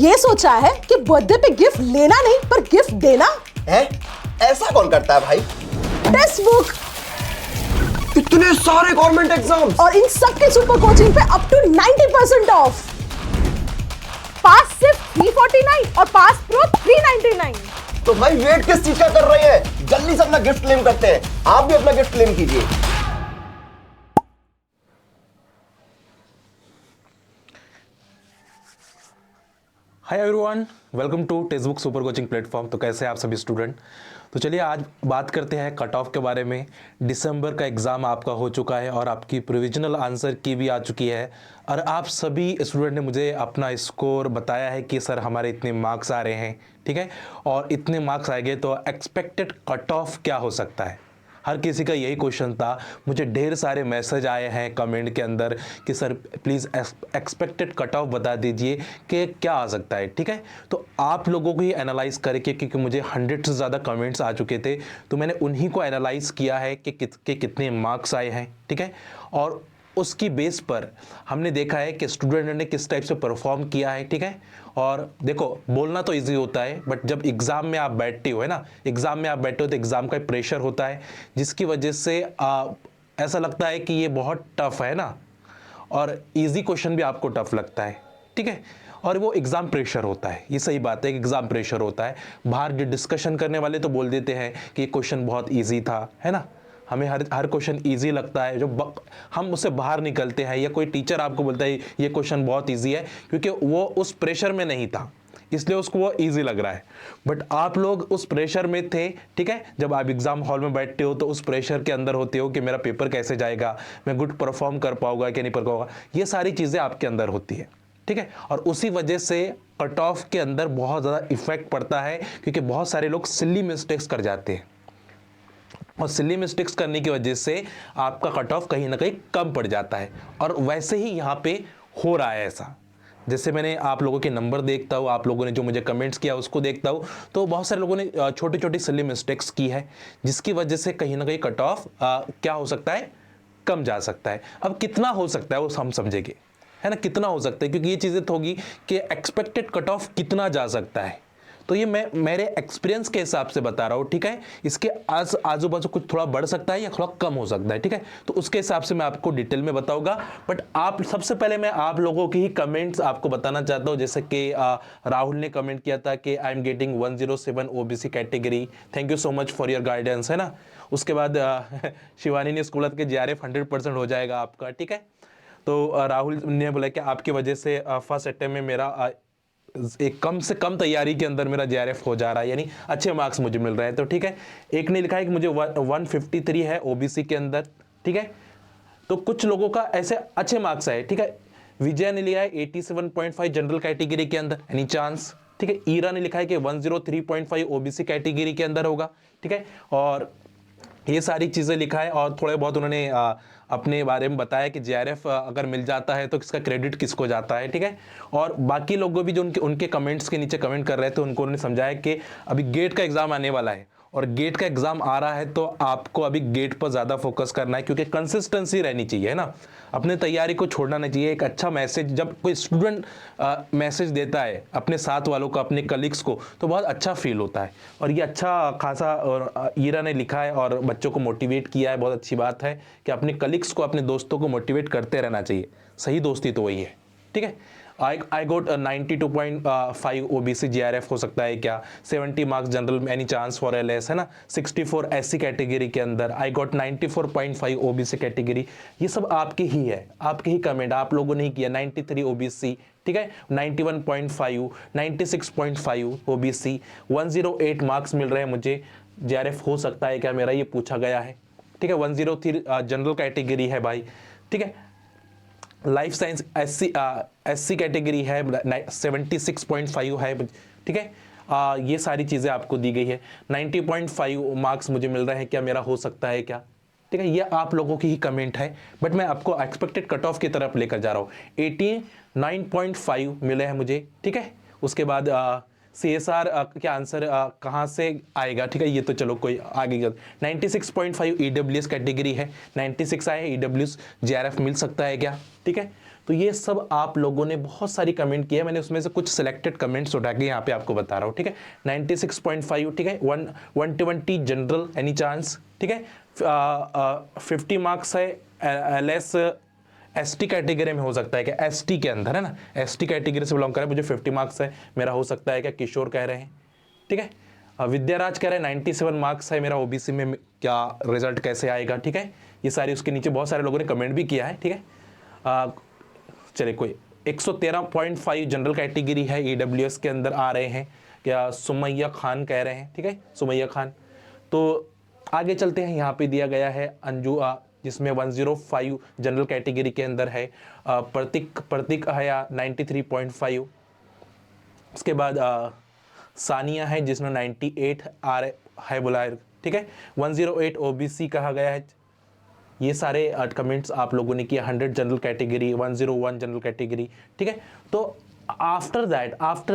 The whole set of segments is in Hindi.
ये सोचा है कि बर्थडे पे गिफ्ट लेना नहीं पर गिफ्ट देना है? ऐसा कौन करता है भाई? टेक्स्ट बुक इतने सारे गवर्नमेंट एग्जाम्स और इन सब के सुपर कोचिंग पे अप टू 90% ऑफ। पास सिर्फ 349 और पास प्रो 399। तो भाई वेट किस चीज का कर रहे हैं? जल्दी से अपना गिफ्ट क्लेम करते हैं। आप भी अपना गिफ्ट क्लेम कीजिए। Hi everyone, welcome to textbook super coaching platform. तो कैसे हैं आप सभी स्टूडेंट? तो चलिए आज बात करते हैं कट ऑफ के बारे में। दिसंबर का एग्ज़ाम आपका हो चुका है और आपकी प्रोविजनल आंसर की भी आ चुकी है और आप सभी स्टूडेंट ने मुझे अपना स्कोर बताया है कि सर हमारे इतने मार्क्स आ रहे हैं, ठीक है, और इतने मार्क्स आएंगे तो एक्सपेक्टेड कट ऑफ क्या हो सकता है। हर किसी का यही क्वेश्चन था। मुझे ढेर सारे मैसेज आए हैं कमेंट के अंदर कि sir please expected cut off बता दीजिए कि क्या आ सकता है, ठीक है। तो आप लोगों को ही एनालाइज करके, क्योंकि मुझे 100 से ज़्यादा कमेंट्स आ चुके थे, तो मैंने उन्हीं को एनालाइज किया है कि कितने मार्क्स आए हैं, ठीक है, और उसकी बेस पर हमने देखा है कि स्टूडेंट ने किस टाइप से परफॉर्म किया है, ठीक है। और देखो, बोलना तो इजी होता है बट जब एग्ज़ाम में आप बैठते हो, है ना, एग्ज़ाम में आप बैठे हो तो एग्ज़ाम का प्रेशर होता है जिसकी वजह से ऐसा लगता है कि ये बहुत टफ है ना, और इजी क्वेश्चन भी आपको टफ लगता है, ठीक है। और वो एग्ज़ाम प्रेशर होता है, ये सही बात है कि एग्ज़ाम प्रेशर होता है। बाहर जो डिस्कशन करने वाले तो बोल देते हैं कि ये क्वेश्चन बहुत ईजी था, है ना, हमें हर क्वेश्चन इजी लगता है। जो हम उससे बाहर निकलते हैं या कोई टीचर आपको बोलता है ये क्वेश्चन बहुत इजी है, क्योंकि वो उस प्रेशर में नहीं था इसलिए उसको वो इजी लग रहा है। बट आप लोग उस प्रेशर में थे, ठीक है। जब आप एग्जाम हॉल में बैठते हो तो उस प्रेशर के अंदर होते हो कि मेरा पेपर कैसे जाएगा, मैं गुड परफॉर्म कर पाऊंगा कि नहीं कर पाऊंगा, ये सारी चीज़ें आपके अंदर होती है, ठीक है। और उसी वजह से कट ऑफ के अंदर बहुत ज़्यादा इफेक्ट पड़ता है, क्योंकि बहुत सारे लोग सिली मिस्टेक्स कर जाते हैं और सिली मिस्टेक्स करने की वजह से आपका कट ऑफ कहीं ना कहीं कम पड़ जाता है। और वैसे ही यहाँ पे हो रहा है ऐसा। जैसे मैंने आप लोगों के नंबर देखता हूँ, आप लोगों ने जो मुझे कमेंट्स किया उसको देखता हूँ, तो बहुत सारे लोगों ने छोटी छोटी सिली मिस्टेक्स की है जिसकी वजह से कहीं ना कहीं कट ऑफ क्या हो सकता है, कम जा सकता है। अब कितना हो सकता है वो हम समझेंगे, है ना, कितना हो सकता है, क्योंकि ये चीज़ें तो होगी कि एक्सपेक्टेड कट ऑफ कितना जा सकता है। तो ये मैं मेरे एक्सपीरियंस के हिसाब से बता रहा हूँ, ठीक है। इसके आजू बाजू कुछ थोड़ा बढ़ सकता है या थोड़ा कम हो सकता है, ठीक है। तो उसके हिसाब से मैं आपको डिटेल में बताऊंगा। बट आप सबसे पहले मैं आप लोगों की ही कमेंट्स आपको बताना चाहता हूँ। जैसे कि राहुल ने कमेंट किया था कि I am getting 107 OBC category, thank you so much for your guidance, है ना। उसके बाद शिवानी ने स्कूल के JRF 100% हो जाएगा आपका, ठीक है। तो राहुल ने बोला कि आपकी वजह से फर्स्ट अटेम्प्ट में मेरा एक कम से कम तैयारी के अंदर मेरा JRF हो जा रहा है, यानी अच्छे मार्क्स मुझे मिल रहे हैं। तो ठीक है, एक ने लिखा है कि मुझे 153 है ओबीसी के अंदर, ठीक है। तो कुछ लोगों का ऐसे अच्छे मार्क्स आए, ठीक है। विजय ने लिया है 87.5 जनरल कैटेगरी के अंदर, एनी चांस, ठीक है। ईरा ने लिखा है कि 103.5 ओबीसी कैटेगरी के अंदर होगा, ठीक है। और ये सारी चीज़ें लिखा है और थोड़े बहुत उन्होंने अपने बारे में बताया कि JRF अगर मिल जाता है तो इसका क्रेडिट किसको जाता है, ठीक है। और बाकी लोगों भी जो उनके कमेंट्स के नीचे कमेंट कर रहे थे उनको उन्होंने समझाया कि अभी गेट का एग्ज़ाम आने वाला है और गेट का एग्ज़ाम आ रहा है तो आपको अभी गेट पर ज़्यादा फोकस करना है, क्योंकि कंसिस्टेंसी रहनी चाहिए, है ना, अपने तैयारी को छोड़ना नहीं चाहिए। एक अच्छा मैसेज जब कोई स्टूडेंट मैसेज देता है अपने साथ वालों को, अपने कलीग्स को, तो बहुत अच्छा फील होता है। और ये अच्छा खासा और ईरा ने लिखा है और बच्चों को मोटिवेट किया है। बहुत अच्छी बात है कि अपने कलीग्स को, अपने दोस्तों को मोटिवेट करते रहना चाहिए। सही दोस्ती तो वही है, ठीक है। आई गोट 92.5 ओबीसी JRF हो सकता है क्या, 70 marks general, any chance for LS, है ना, 64 SC कैटेगरी के अंदर, आई गोट 94.5 ओबीसी कैटेगरी। ये सब आपके ही है, आपके ही कमेंट, आप लोगों ने ही किया। 93 ओबीसी, ठीक है, 91.5, 96.5 ओबीसी, 108 मार्क्स मिल रहे हैं मुझे, JRF हो सकता है क्या मेरा, ये पूछा गया है, ठीक है। 103 जनरल कैटेगरी है भाई, ठीक है। लाइफ साइंस SC कैटेगरी है, 76.5 है, ठीक है। ये सारी चीज़ें आपको दी गई है। 90.5 मार्क्स मुझे मिल रहे हैं, क्या मेरा हो सकता है क्या, ठीक है। ये आप लोगों की ही कमेंट है बट मैं आपको एक्सपेक्टेड कट ऑफ की तरफ लेकर जा रहा हूँ। 89.5 मिले हैं मुझे, ठीक है। उसके बाद CSR क्या आंसर कहाँ से आएगा, ठीक है, ये तो चलो कोई आगे। 96.5 EWS कैटेगरी है, 96 आए EWS JRF मिल सकता है क्या, ठीक है। तो ये सब आप लोगों ने बहुत सारी कमेंट की है, मैंने उसमें से कुछ सिलेक्टेड कमेंट्स उठा के यहाँ पे आपको बता रहा हूँ, ठीक है। 96.5, ठीक है। 120 जनरल एनी चांस, ठीक है। 50 मार्क्स है एलएस एसटी कैटेगरी में हो सकता है क्या, एसटी के अंदर है ना, एसटी कैटेगरी से बिलोंग कर रहे हैं, मुझे 50 मार्क्स है मेरा, हो सकता है क्या, किशोर कह रहे हैं, ठीक है। विद्याराज कह रहे हैं 97 मार्क्स है मेरा, ओबीसी में क्या रिजल्ट कैसे आएगा, ठीक है। ये सारी उसके नीचे बहुत सारे लोगों ने कमेंट भी किया है, ठीक है। चलिए कोई 113.5 जनरल कैटेगरी है, ईडब्ल्यूएस के अंदर आ रहे हैं क्या, सुमैया खान कह रहे हैं, ठीक है, सुमैया खान। तो आगे चलते हैं, यहाँ पे दिया गया है अंजू जिसमें 105 जनरल कैटेगरी के अंदर है, प्रतीक है 93.5। उसके बाद सानिया है जिसने 98 है बोला है, ठीक है। 108 ओबीसी कहा गया है। ये सारे कमेंट्स आप लोगों ने किया। 100 जनरल कैटेगरी, 101 जनरल कैटेगरी, ठीक है। तो आफ्टर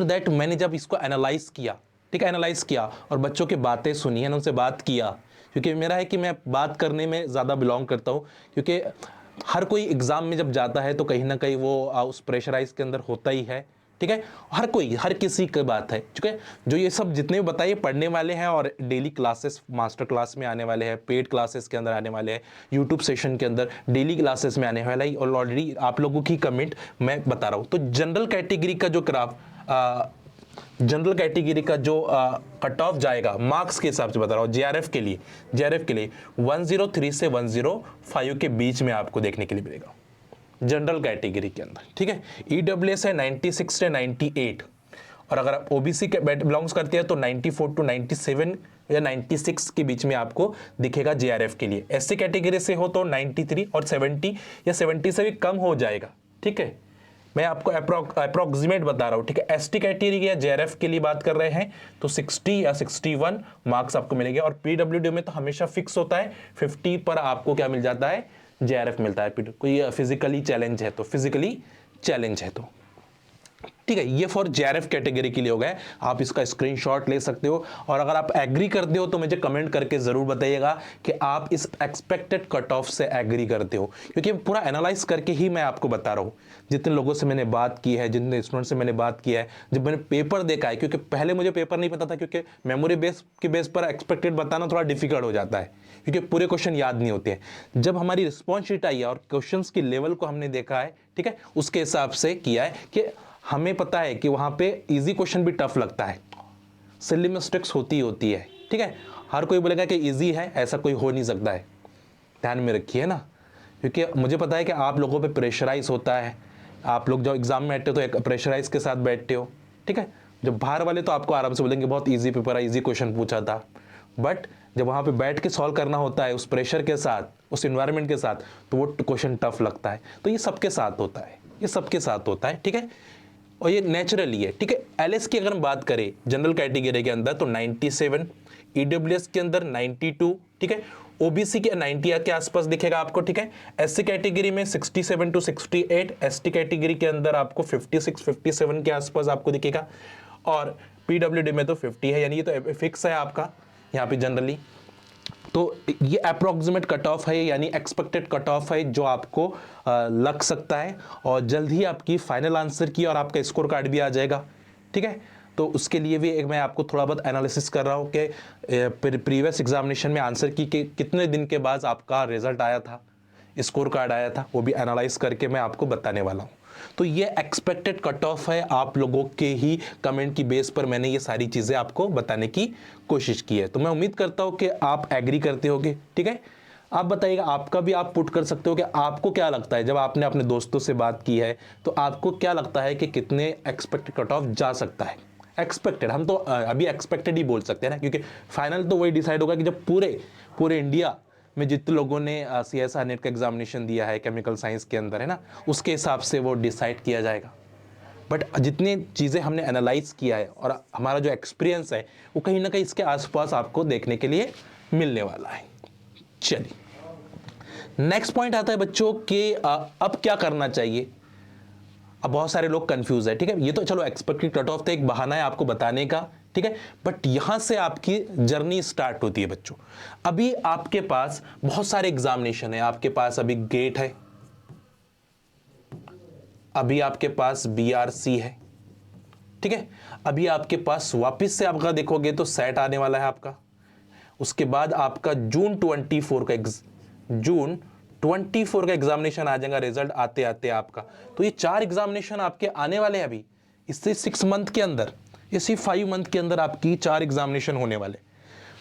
दैट मैंने जब इसको एनालाइज किया, ठीक है, एनालाइज किया और बच्चों की बातें सुनी है, उनसे बात किया, क्योंकि मेरा है कि मैं बात करने में ज़्यादा बिलोंग करता हूँ, क्योंकि हर कोई एग्ज़ाम में जब जाता है तो कहीं ना कहीं वो उस प्रेशराइज के अंदर होता ही है, ठीक है। हर किसी की बात है, ठीक है। जो ये सब जितने भी बताइए पढ़ने वाले हैं और डेली क्लासेस मास्टर क्लास में आने वाले हैं, पेड क्लासेस के अंदर आने वाले हैं, यूट्यूब सेशन के अंदर डेली क्लासेस में आने वाला है, और ऑलरेडी आप लोगों की कमेंट मैं बता रहा हूँ। तो जनरल कैटेगरी का जो जनरल कैटेगरी का जो कट ऑफ जाएगा मार्क्स के हिसाब से बता रहा हूँ, जेआरएफ के लिए 103 से 105 के बीच में आपको देखने के लिए मिलेगा जनरल कैटेगरी के अंदर, ठीक है। ईडब्ल्यूएस है 96 से 98, और अगर आप ओबीसी के बिलोंग्स करते हैं तो 94 to 97 या 96 के बीच में आपको दिखेगा जेआरएफ के लिए। एससी कैटेगरी से हो तो 93 और 70 या 70 से भी कम हो जाएगा, ठीक है। मैं आपको अप्रोक्सीमेट बता रहा हूँ, ठीक है। एसटी कैटेगरी या जेआरएफ के लिए बात कर रहे हैं तो 60 या 61 मार्क्स आपको मिलेंगे, और पीडब्ल्यूडी में तो हमेशा फिक्स होता है 50 पर आपको क्या मिल जाता है, जेआरएफ मिलता है। कोई फिजिकली चैलेंज है तो ठीक है। ये फॉर जेआरएफ कैटेगरी के लिए हो गया, आप इसका स्क्रीनशॉट ले सकते हो, और अगर आप एग्री करते हो तो मुझे कमेंट करके जरूर बताइएगा कि आप इस एक्सपेक्टेड कट ऑफ से एग्री करते हो, क्योंकि पूरा एनालाइज करके ही मैं आपको बता रहा हूँ। जितने लोगों से मैंने बात की है, जितने स्टूडेंट से मैंने बात किया है, जब मैंने पेपर देखा है, क्योंकि पहले मुझे पेपर नहीं पता था, क्योंकि मेमोरी बेस के बेस पर एक्सपेक्टेड बताना थोड़ा डिफिकल्ट हो जाता है, क्योंकि पूरे क्वेश्चन याद नहीं होते हैं। जब हमारी रिस्पॉन्स शीट आई है और क्वेश्चंस की लेवल को हमने देखा है, ठीक है, उसके हिसाब से किया है कि हमें पता है कि वहां पे इजी क्वेश्चन भी टफ लगता है, सिली मिस्टेक्स होती है, ठीक है। हर कोई बोलेगा कि इजी है, ऐसा कोई हो नहीं सकता है, ध्यान में रखिए ना, क्योंकि मुझे पता है कि आप लोगों पे प्रेशराइज होता है। आप लोग जब एग्जाम में बैठते हो तो एक प्रेशराइज के साथ बैठते हो, ठीक है। जब बाहर वाले तो आपको आराम से बोलेंगे बहुत ईजी पेपर है, ईजी क्वेश्चन पूछा था, बट जब वहाँ पे बैठ के सॉल्व करना होता है उस प्रेशर के साथ, उस इन्वायरमेंट के साथ, तो वो क्वेश्चन टफ लगता है। तो ये सबके साथ होता है, ठीक है, और ये नेचुरली है, ठीक है। एलएस की अगर हम बात करें जनरल कैटेगरी के अंदर तो 97, ईडब्ल्यूएस के अंदर 92, ठीक है, ओबीसी के 90 के आसपास दिखेगा आपको, ठीक है। एससी कैटेगरी में 67 to 68, एसटी कैटेगरी के अंदर आपको 56-57 के आसपास आपको दिखेगा, और पीडब्ल्यूडी में तो 50 है, यानी ये तो फिक्स है आपका यहाँ पे जनरली। तो ये अप्रोक्सीमेट कट ऑफ है, यानी एक्सपेक्टेड कट ऑफ है जो आपको लग सकता है, और जल्द ही आपकी फाइनल आंसर की और आपका स्कोर कार्ड भी आ जाएगा, ठीक है। तो उसके लिए भी एक मैं आपको थोड़ा बहुत एनालिसिस कर रहा हूँ कि प्रीवियस एग्जामिनेशन में आंसर की कि कितने दिन के बाद आपका रिजल्ट आया था, स्कोर कार्ड आया था, वो भी एनालाइज करके मैं आपको बताने वाला हूँ। तो ये एक्सपेक्टेड कट ऑफ है, आप लोगों के ही कमेंट की बेस पर मैंने ये सारी चीज़ें आपको बताने की कोशिश की है। तो मैं उम्मीद करता हूँ कि आप एग्री करते होगे, ठीक है। आप बताइएगा, आपका भी आप पुट कर सकते हो कि आपको क्या लगता है, जब आपने अपने दोस्तों से बात की है तो आपको क्या लगता है कि कितने एक्सपेक्टेड कट ऑफ जा सकता है। एक्सपेक्टेड, हम तो अभी एक्सपेक्टेड ही बोल सकते हैं ना, क्योंकि फाइनल तो वही डिसाइड होगा कि जब पूरे इंडिया में जितने लोगों ने CSIR नेट का एग्जामिनेशन दिया है केमिकल साइंस के अंदर, है ना, उसके हिसाब से वो डिसाइड किया जाएगा। बट जितनी चीज़ें हमने एनालाइज किया है और हमारा जो एक्सपीरियंस है वो कहीं ना कहीं इसके आसपास आपको देखने के लिए मिलने वाला है। चलिए नेक्स्ट पॉइंट आता है बच्चों कि अब क्या करना चाहिए। अब बहुत सारे लोग कंफ्यूज है, ठीक है। ये तो चलो एक्सपेक्टेड कट ऑफ तो एक बहाना है आपको बताने का, ठीक है, बट यहां से आपकी जर्नी स्टार्ट होती है बच्चों। अभी आपके पास बहुत सारे एग्जामिनेशन है, आपके पास अभी गेट है, अभी आपके पास BRC है, ठीक है। अभी आपके पास वापस से आपका देखोगे तो सेट आने वाला है आपका। उसके बाद आपका जून 24 का एग्जामिनेशन आ जाएगा, रिजल्ट आते आते आपका। तो ये 4 एग्जामिनेशन आपके आने वाले हैं अभी, इससे 6 मंथ के अंदर, इसी 5 मंथ के अंदर आपकी 4 एग्जामिनेशन होने वाले।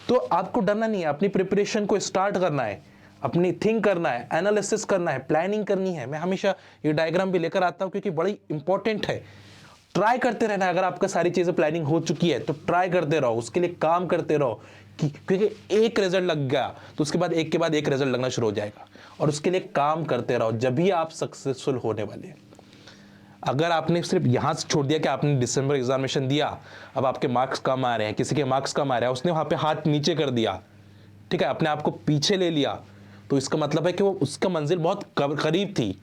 तो आपको डरना नहीं है, अपनी प्रिपरेशन को स्टार्ट करना है, अपनी थिंक करना है, एनालिसिस करना है, प्लानिंग करनी है। मैं हमेशा ये डायग्राम भी लेकर आता हूं क्योंकि बड़ी इंपॉर्टेंट है। ट्राई करते रहना है। अगर आपका सारी चीजें प्लानिंग हो चुकी है तो ट्राई करते रहो, उसके लिए काम करते रहो क्योंकि एक रिजल्ट लग गया तो उसके बाद एक के बाद एक रिजल्ट लगना शुरू हो जाएगा, और उसके लिए काम करते रहो, जब भी आप सक्सेसफुल होने वाले हैं। अगर आपने सिर्फ यहां से छोड़ दिया कि आपने दिसंबर एग्जामिनेशन दिया, अब आपके मार्क्स कम आ रहे हैं, किसी के मार्क्स कम आ रहे हैं, उसने वहां पे हाथ नीचे कर दिया, ठीक है, अपने आप को पीछे ले लिया, तो इसका मतलब है कि वो उसका मंजिल बहुत करीब थी,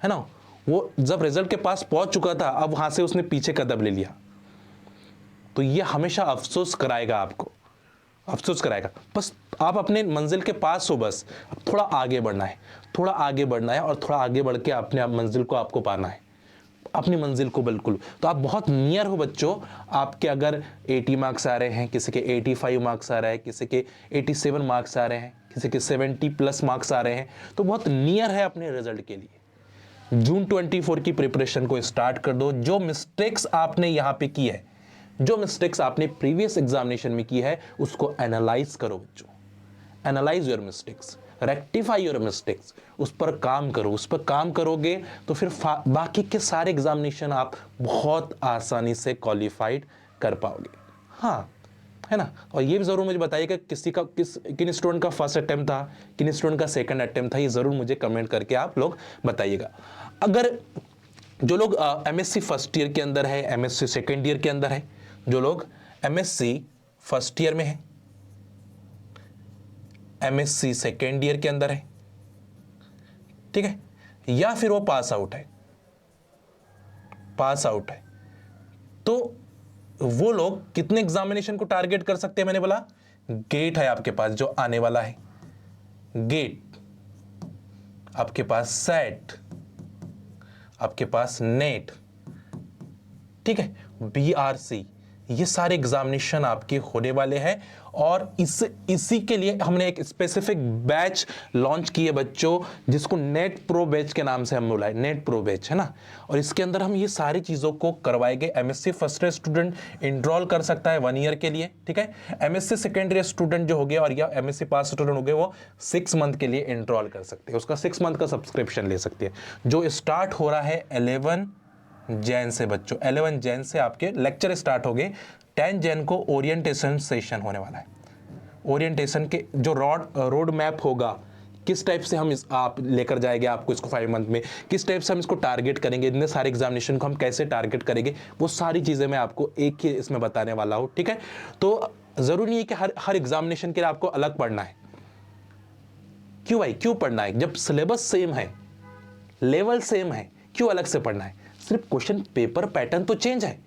है ना। वो जब रिजल्ट के पास पहुंच चुका था, अब वहां से उसने पीछे कदम ले लिया, तो ये हमेशा अफसोस कराएगा आपको, अफसोस कराएगा। बस आप अपने मंजिल के पास हो, बस अब थोड़ा आगे बढ़ना है, थोड़ा आगे बढ़ना है, और थोड़ा आगे बढ़ के अपने मंजिल को आपको पाना है, अपनी मंजिल को। बिल्कुल, तो आप बहुत नियर हो बच्चों। आपके अगर 80 मार्क्स आ रहे हैं, किसी के 85 मार्क्स आ रहे हैं, किसी के 87 मार्क्स आ रहे हैं, किसी के 70+ मार्क्स आ रहे हैं, तो बहुत नियर है अपने रिजल्ट के लिए। जून 24 की प्रिपरेशन को स्टार्ट कर दो। जो मिस्टेक्स आपने यहाँ पे की है, जो मिस्टेक्स आपने प्रीवियस एग्जामिनेशन में की है, उसको एनालाइज करो बच्चों। Analyse your mistakes, rectify your mistakes, उस पर काम करो। उस पर काम करोगे तो फिर बाकी के सारे एग्जामिनेशन आप बहुत आसानी से क्वालिफाइड कर पाओगे। हाँ, है ना। और ये भी जरूर मुझे बताइएगा किन स्टूडेंट का फर्स्ट अटेम्प्ट था, किन स्टूडेंट का सेकंड अटेम्प्ट था, ये जरूर मुझे कमेंट करके आप लोग बताइएगा। अगर जो लोग MSc फर्स्ट ईयर के अंदर है, MSc सेकेंड ईयर के अंदर है, जो लोग MSc फर्स्ट ईयर में है, MSc सेकेंड ईयर के अंदर है, ठीक है, या फिर वो पास आउट है, तो वो लोग कितने एग्जामिनेशन को टारगेट कर सकते हैं? मैंने बोला गेट है आपके पास जो आने वाला है, गेट, आपके पास सेट, आपके पास नेट, ठीक है, BRC, ये सारे एग्जामिनेशन आपके होने वाले हैं। और इसी के लिए हमने एक स्पेसिफिक बैच लॉन्च की है बच्चों, जिसको नेट प्रो बैच के नाम से हम बोला है, नेट प्रो बैच, है ना। और इसके अंदर हम ये सारी चीज़ों को करवाएंगे। MSc first year student enrol कर सकता है 1 ईयर के लिए, ठीक है। MSc सेकेंड ईयर स्टूडेंट जो हो गया और या MSc पास स्टूडेंट हो गए, वो 6 मंथ के लिए इनरोल कर सकते हैं, उसका 6 मंथ का सब्सक्रिप्शन ले सकते हैं, जो स्टार्ट हो रहा है 11 जैन से बच्चों। 11 जैन से आपके लेक्चर स्टार्ट हो गए। 10 जैन को ओरिएंटेशन सेशन होने वाला है। ओरिएंटेशन के जो रोड मैप होगा, किस टाइप से हम आप लेकर जाएंगे आपको इसको 5 मंथ में, किस टाइप से हम इसको टारगेट करेंगे, इतने सारे एग्जामिनेशन को हम कैसे टारगेट करेंगे, वो सारी चीज़ें मैं आपको एक ही इसमें बताने वाला हूँ, ठीक है। तो ज़रूरी नहीं है कि हर एग्जामिनेशन के लिए आपको अलग पढ़ना है। क्यों भाई, क्यों पढ़ना है? जब सिलेबस सेम है, लेवल सेम है, क्यों अलग से पढ़ना है? सिर्फ क्वेश्चन पेपर पैटर्न तो चेंज है,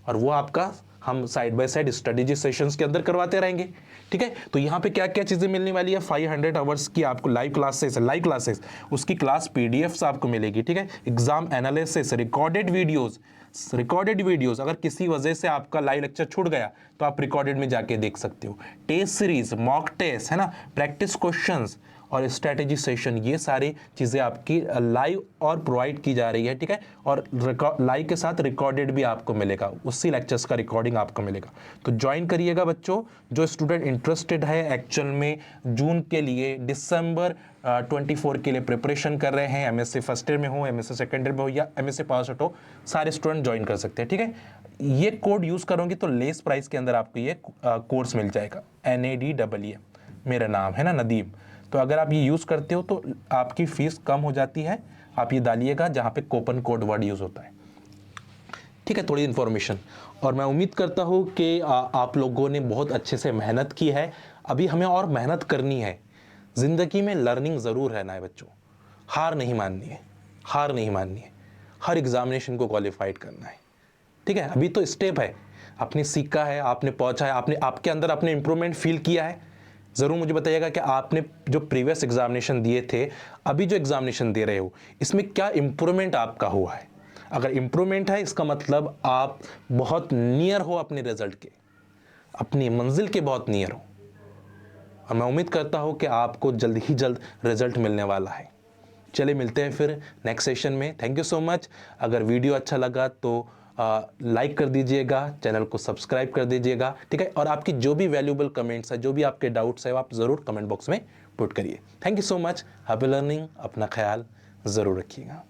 और वो आपका हम side by side strategy sessions के अंदर करवाते रहेंगे, ठीक है। तो यहाँ पे क्या क्या चीज़ें मिलने वाली है? 500 आवर्स की आपको लाइव क्लासेस, उसकी क्लास PDFs आपको मिलेगी, ठीक है। एग्जाम एनालिसिस, रिकॉर्डेड वीडियोस, अगर किसी वजह से आपका लाइव लेक्चर छूट गया तो आप रिकॉर्डेड में जाके देख सकते हो। टेस्ट सीरीज, मॉक टेस्ट, है ना, प्रैक्टिस क्वेश्चंस और स्ट्रैटेजी सेशन, ये सारी चीज़ें आपकी लाइव और प्रोवाइड की जा रही है, ठीक है। और लाइव के साथ रिकॉर्डेड भी आपको मिलेगा, उसी लेक्चर्स का रिकॉर्डिंग आपको मिलेगा। तो ज्वाइन करिएगा बच्चों। जो स्टूडेंट इंटरेस्टेड है एक्चुअल में जून के लिए, दिसंबर 24 के लिए प्रिपरेशन कर रहे हैं, MSc फर्स्ट ईयर में हो, MSc सेकेंड ईयर में हो या MSc पास आउट हो, सारे स्टूडेंट ज्वाइन कर सकते हैं, ठीक है। ये कोड यूज़ करोगे तो लेस प्राइस के अंदर आपको ये कोर्स मिल जाएगा, NADEEM, मेरा नाम है ना, नदीम। तो अगर आप ये यूज़ करते हो तो आपकी फ़ीस कम हो जाती है। आप ये डालिएगा जहाँ पे कूपन कोड वर्ड यूज़ होता है, ठीक है। थोड़ी इन्फॉर्मेशन, और मैं उम्मीद करता हूँ कि आप लोगों ने बहुत अच्छे से मेहनत की है। अभी हमें और मेहनत करनी है। ज़िंदगी में लर्निंग ज़रूर रहना है बच्चों, हार नहीं माननी है, हर एग्ज़ामिनेशन को क्वालिफाइड करना है, ठीक है। अभी तो स्टेप है, आपने सीखा है, आपने पहुँचा है, आपके अंदर आपने इम्प्रूवमेंट फील किया है। ज़रूर मुझे बताइएगा कि आपने जो प्रीवियस एग्जामिनेशन दिए थे, अभी जो एग्जामिनेशन दे रहे हो, इसमें क्या इम्प्रूवमेंट आपका हुआ है। अगर इम्प्रूवमेंट है इसका मतलब आप बहुत नियर हो अपने रिजल्ट के, अपनी मंजिल के बहुत नियर हो, और मैं उम्मीद करता हूँ कि आपको जल्द ही जल्द रिजल्ट मिलने वाला है। चलिए मिलते हैं फिर नेक्स्ट सेशन में। Thank you so much. अगर वीडियो अच्छा लगा तो लाइक कर दीजिएगा, चैनल को सब्सक्राइब कर दीजिएगा, ठीक है। और आपकी जो भी वैल्यूएबल कमेंट्स है, जो भी आपके डाउट्स है, वो आप ज़रूर कमेंट बॉक्स में पुट करिए। Thank you so much. Happy learning. अपना ख्याल ज़रूर रखिएगा।